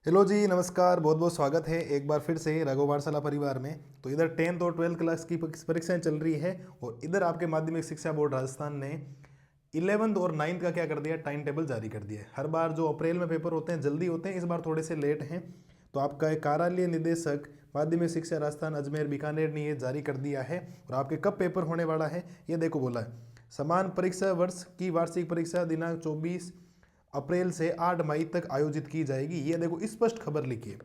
Hello जी, नमस्कार। बहुत बहुत स्वागत है एक बार फिर से रघु पाठशाला परिवार में। तो इधर 10th और 12th क्लास की परीक्षाएं चल रही है और इधर आपके माध्यमिक शिक्षा बोर्ड राजस्थान ने 11th और 9th का क्या कर दिया, टाइम टेबल जारी कर दिया है। हर बार जो अप्रैल में पेपर होते हैं जल्दी होते हैं, इस बार थोड़े से लेट हैं। तो आपका एक कार्यालय निदेशक माध्यमिक शिक्षा राजस्थान अजमेर बीकानेर ने ये जारी कर दिया है। और आपके कब पेपर होने वाला है ये देखो, बोला है समान परीक्षा वर्ष की वार्षिक परीक्षा दिनांक 24 अप्रैल से 8 मई तक आयोजित की जाएगी। ये देखो स्पष्ट खबर लिखी है।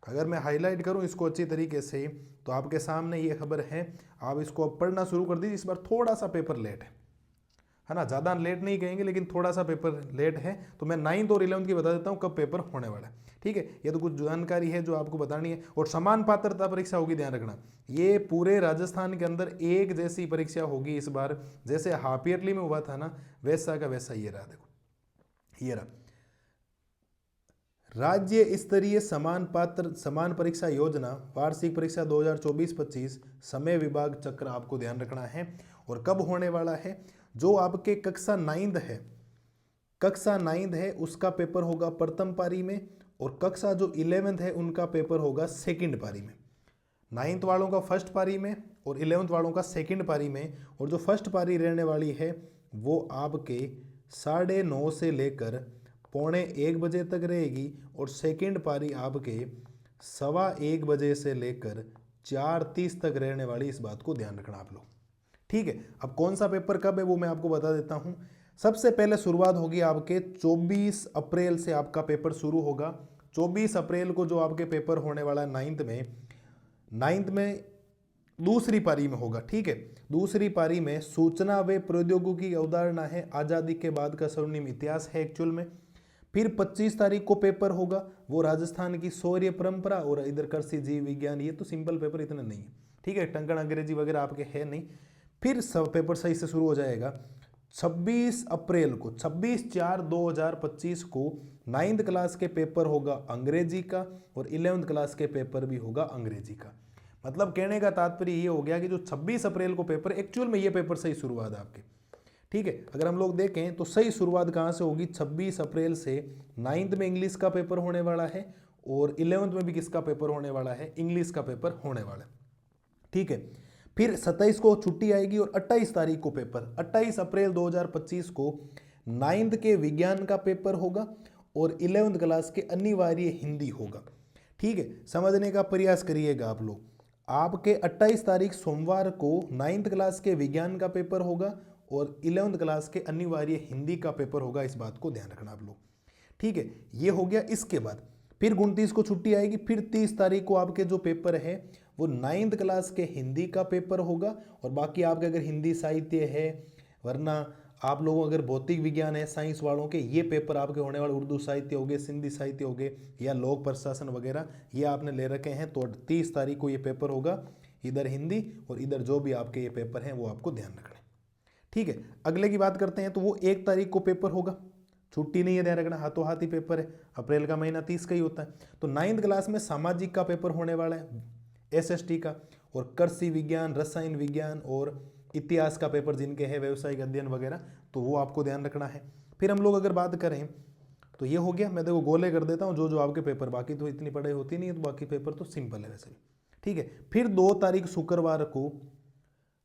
अगर मैं हाईलाइट करूं इसको अच्छी तरीके से तो आपके सामने ये खबर है। आप इसको अब पढ़ना शुरू कर दीजिए। इस बार थोड़ा सा पेपर लेट है ना, ज़्यादा लेट नहीं कहेंगे लेकिन थोड़ा सा पेपर लेट है। तो मैं 9th और 11th की बता देता हूँ कब पेपर होने वाला है। ठीक है, ये तो कुछ जानकारी है जो आपको बतानी है। और समान पात्रता परीक्षा होगी, ध्यान रखना। ये पूरे राजस्थान के अंदर एक जैसी परीक्षा होगी इस बार। जैसे हाफ ईयरली में हुआ था ना, वैसा का वैसा ये रहा। देखो ये रहा, राज्य स्तरीय समान परीक्षा योजना वार्षिक परीक्षा 2024-25 समय विभाग चक्र आपको ध्यान रखना है। और कब होने वाला है, जो आपके कक्षा 9th है उसका पेपर होगा प्रथम पारी में। और कक्षा जो 11th है उनका पेपर होगा सेकंड पारी में। 9th वालों का फर्स्ट पारी में और 11th वालों का सेकंड पारी में। और जो फर्स्ट पारी रहने वाली है वो आपके 9:30 से लेकर 12:45 तक रहेगी। और सेकंड पारी आपके 1:15 बजे से लेकर 4:30 तक रहने वाली। इस बात को ध्यान रखना आप लोग। ठीक है, अब कौन सा पेपर कब है वो मैं आपको बता देता हूं। सबसे पहले शुरुआत होगी आपके 24 अप्रैल से आपका पेपर शुरू होगा। 24 अप्रैल को जो आपके पेपर होने वाला है 9th में दूसरी पारी में होगा। ठीक है, दूसरी पारी में सूचना व प्रौद्योगिकी की अवधारणा है, आज़ादी के बाद का स्वर्णिम इतिहास है एक्चुअल में। फिर 25 तारीख को पेपर होगा, वो राजस्थान की शौर्य परंपरा और इधर कृषि जीव विज्ञान। ये तो सिंपल पेपर इतना नहीं है। ठीक है, टंकण अंग्रेजी वगैरह आपके है नहीं। फिर सब पेपर सही से शुरू हो जाएगा 26 अप्रैल को, 26/4/2025 को 9th क्लास के पेपर होगा अंग्रेजी का और 11th क्लास के पेपर भी होगा अंग्रेजी का। मतलब कहने का तात्पर्य ये हो गया कि जो 26 अप्रैल को पेपर, एक्चुअल में ये पेपर सही शुरुआत है आपके। ठीक है, अगर हम लोग देखें तो सही शुरुआत कहाँ से होगी, 26 अप्रैल से 9th में इंग्लिश का पेपर होने वाला है और 11th में भी किसका पेपर होने वाला है, इंग्लिश का पेपर होने वाला है। ठीक है, फिर 27 को छुट्टी आएगी और 28 तारीख को पेपर, 28 अप्रैल 2025 को 9th के विज्ञान का पेपर होगा और 11th क्लास के अनिवार्य हिंदी होगा। ठीक है, समझने का प्रयास करिएगा आप लोग। आपके 28 तारीख सोमवार को 9th क्लास के विज्ञान का पेपर होगा और 11th क्लास के अनिवार्य हिंदी का पेपर होगा। इस बात को ध्यान रखना आप लोग। ठीक है, ये हो गया। इसके बाद फिर 29 को छुट्टी आएगी। फिर 30 तारीख को आपके जो पेपर है वो 9th क्लास के हिंदी का पेपर होगा। और बाकी आपके अगर हिंदी साहित्य है, वरना आप लोगों अगर भौतिक विज्ञान है साइंस वालों के, ये पेपर आपके होने वाले उर्दू साहित्य हो गए, सिंधी साहित्य हो गए या लोक प्रशासन वगैरह, ये आपने ले रखे हैं। तो 30 तारीख को ये पेपर होगा, इधर हिंदी और इधर जो भी आपके ये पेपर हैं वो आपको ध्यान रखना है। ठीक है, अगले की बात करते हैं तो वो 1 तारीख को पेपर होगा। छुट्टी नहीं है, ध्यान रखना, हाथों हाथ ही पेपर है। अप्रैल का महीना 30 का ही होता है। तो 9th क्लास में सामाजिक का पेपर होने वाला है, एसएसटी का। और कृषि विज्ञान, रसायन विज्ञान और इतिहास का पेपर जिनके हैं, व्यवसायिक अध्ययन वगैरह, तो वो आपको ध्यान रखना है। फिर हम लोग अगर बात करें तो ये हो गया। मैं देखो गोले कर देता हूँ जो जो आपके पेपर, बाकी तो इतनी पढ़ाई होती नहीं है, तो बाकी पेपर तो सिंपल है वैसे भी। ठीक है, फिर 2 तारीख शुक्रवार को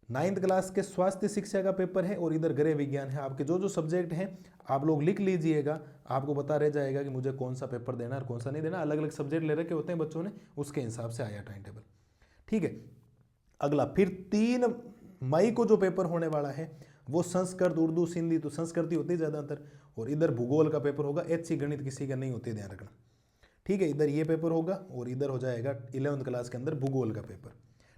9th क्लास के स्वास्थ्य शिक्षा का पेपर है और इधर गृह विज्ञान है। आपके जो जो सब्जेक्ट हैं आप लोग लिख लीजिएगा, आपको पता रह जाएगा कि मुझे कौन सा पेपर देना और कौन सा नहीं देना। अलग अलग सब्जेक्ट ले रखे होते हैं बच्चों ने, उसके हिसाब से आया टाइम टेबल। ठीक है, अगला फिर 3 मई को जो पेपर होने वाला है वो संस्कृत, उर्दू, सिंधी, तो संस्कृत ही होती है ज़्यादातर। और इधर भूगोल का पेपर होगा। HC गणित किसी का नहीं होती, ध्यान रखना। ठीक है, इधर ये पेपर होगा और इधर हो जाएगा 11th क्लास के अंदर भूगोल का पेपर।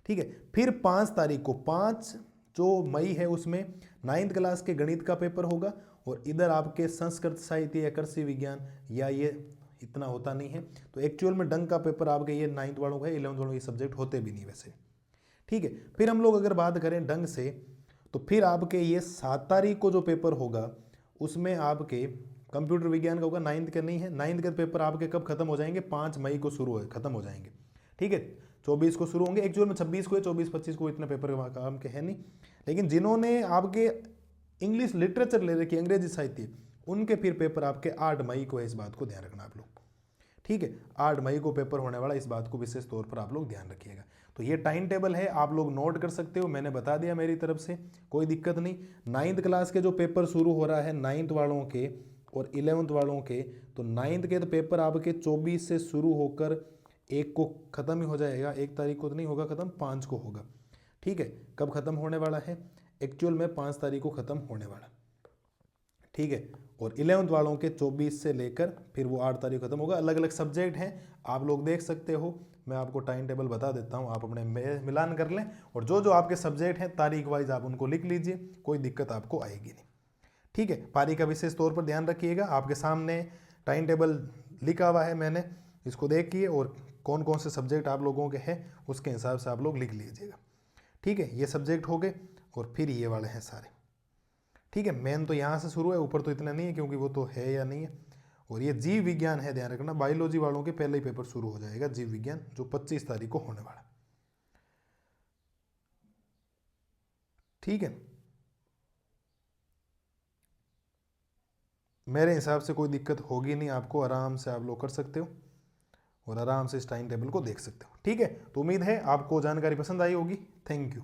ठीक है, फिर 5 तारीख को, 5 जो मई है उसमें 9th क्लास के गणित का पेपर होगा और इधर आपके संस्कृत साहित्य या कृषि विज्ञान, या ये इतना होता नहीं है। तो एक्चुअल में डंग का पेपर आपके ये 9th वालों का है, 11th वालों ये सब्जेक्ट होते भी नहीं वैसे। ठीक है, फिर हम लोग अगर बात करें ढंग से तो फिर आपके ये 7 तारीख को जो पेपर होगा उसमें आपके कंप्यूटर विज्ञान का होगा। 9th का नहीं है, 9th के पेपर आपके कब खत्म हो जाएंगे, 5 मई को शुरू हो खत्म हो जाएंगे। ठीक है, 24 को शुरू होंगे, एक्चुअल में 26 को है, 24-25 को इतने पेपर काम के है नहीं। लेकिन जिन्होंने आपके इंग्लिश लिटरेचर ले रखी, अंग्रेजी साहित्य, उनके फिर पेपर आपके 8 मई को है। इस बात को ध्यान रखना आप लोग। ठीक है, 8 मई को पेपर होने वाला, इस बात को विशेष तौर पर आप लोग ध्यान रखिएगा। तो ये टाइम टेबल है, आप लोग नोट कर सकते हो, मैंने बता दिया मेरी तरफ से, कोई दिक्कत नहीं। 9th क्लास के जो पेपर शुरू हो रहा है 9th वालों के और 11th वालों के, तो 9th के तो पेपर आपके 24 से शुरू होकर 1 को ख़त्म ही हो जाएगा, 1 तारीख को तो नहीं होगा ख़त्म, 5 को होगा। ठीक है, कब ख़त्म होने वाला है, एक्चुअल में 5 तारीख को ख़त्म होने वाला। ठीक है, और 11th वालों के 24 से लेकर फिर वो 8 तारीख खत्म होगा। अलग अलग सब्जेक्ट हैं, आप लोग देख सकते हो, मैं आपको टाइम टेबल बता देता हूँ, आप अपने मिलान कर लें और जो जो आपके सब्जेक्ट हैं तारीख वाइज आप उनको लिख लीजिए, कोई दिक्कत आपको आएगी नहीं। ठीक है, पारी का विशेष तौर पर ध्यान रखिएगा, आपके सामने टाइम टेबल लिखा हुआ है, मैंने इसको देखिए और कौन कौन से सब्जेक्ट आप लोगों के हैं उसके हिसाब से आप लोग लिख लीजिएगा। ठीक है, ये सब्जेक्ट हो गए और फिर ये वाले हैं सारे। ठीक है, मेन तो यहाँ से शुरू है, ऊपर तो इतना नहीं है क्योंकि वो तो है या नहीं है। और ये जीव विज्ञान है, ध्यान रखना, बायोलॉजी वालों के पहले ही पेपर शुरू हो जाएगा जीव विज्ञान, जो 25 तारीख को होने वाला। ठीक है, मेरे हिसाब से कोई दिक्कत होगी नहीं आपको, आराम से आप लोग कर सकते हो और आराम से इस टाइम टेबल को देख सकते हो। ठीक है, तो उम्मीद है आपको जानकारी पसंद आई होगी। Thank you.